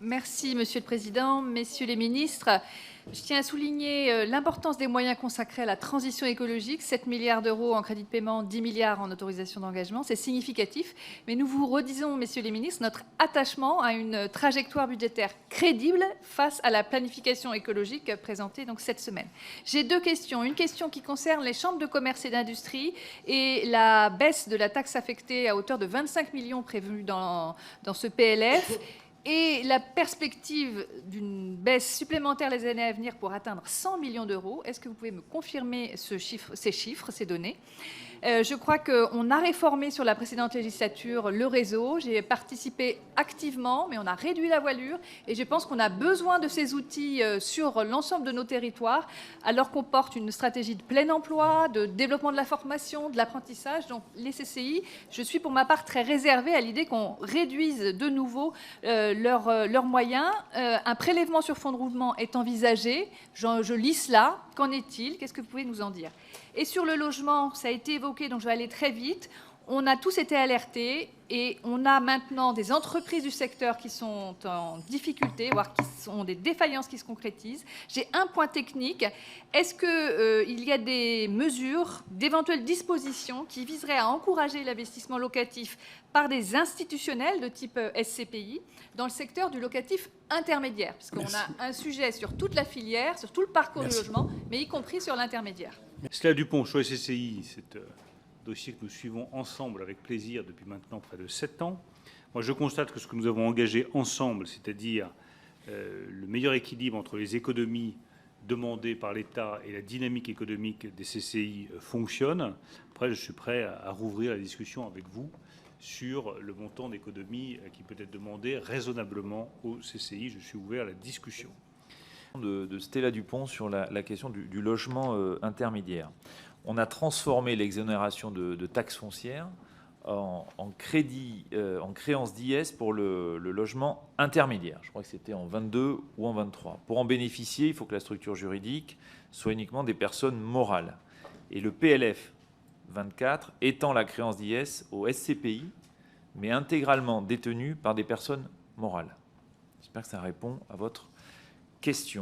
Merci, Monsieur le Président, Messieurs les ministres. Je tiens à souligner l'importance des moyens consacrés à la transition écologique. 7 milliards d'euros en crédit de paiement, 10 milliards en autorisations d'engagement. C'est significatif. Mais nous vous redisons, Messieurs les ministres, notre attachement à une trajectoire budgétaire crédible face à la planification écologique présentée donc cette semaine. J'ai deux questions. Une question qui concerne les chambres de commerce et d'industrie et la baisse de la taxe affectée à hauteur de 25 millions prévue dans ce PLF. Et la perspective d'une baisse supplémentaire les années à venir pour atteindre 100 millions d'euros. Est-ce que vous pouvez me confirmer ces chiffres, ces données ? Je crois qu'on a réformé sur la précédente législature le réseau. J'ai participé activement, mais on a réduit la voilure. Et je pense qu'on a besoin de ces outils sur l'ensemble de nos territoires, alors qu'on porte une stratégie de plein emploi, de développement de la formation, de l'apprentissage. Donc les CCI, je suis pour ma part très réservée à l'idée qu'on réduise de nouveau leurs moyens. Un prélèvement sur fonds de roulement est envisagé. Je lis cela. Qu'en est-il? Qu'est-ce que vous pouvez nous en dire? Et sur le logement, ça a été évoqué, donc je vais aller très vite. On a tous été alertés et on a maintenant des entreprises du secteur qui sont en difficulté, voire qui sont des défaillances qui se concrétisent. J'ai un point technique. Est-ce qu'il y a des mesures, d'éventuelles dispositions qui viseraient à encourager l'investissement locatif par des institutionnels de type SCPI dans le secteur du locatif intermédiaire? Puisqu'on a un sujet sur toute la filière, sur tout le parcours du logement, mais y compris sur l'intermédiaire. Cela Dupont, sur SCI, c'est un dossier que nous suivons ensemble avec plaisir depuis maintenant près de 7 ans. Moi, je constate que ce que nous avons engagé ensemble, c'est-à-dire le meilleur équilibre entre les économies demandées par l'État et la dynamique économique des CCI fonctionne. Après, je suis prêt à rouvrir la discussion avec vous sur le montant d'économie qui peut être demandé raisonnablement aux CCI. Je suis ouvert à la discussion. De Stella Dupont sur la question du logement intermédiaire. On a transformé l'exonération de taxes foncières en créance d'IS pour le logement intermédiaire. Je crois que c'était en 22 ou en 23. Pour en bénéficier, il faut que la structure juridique soit uniquement des personnes morales. Et le PLF 24 étend la créance d'IS au SCPI, mais intégralement détenue par des personnes morales. J'espère que ça répond à votre question.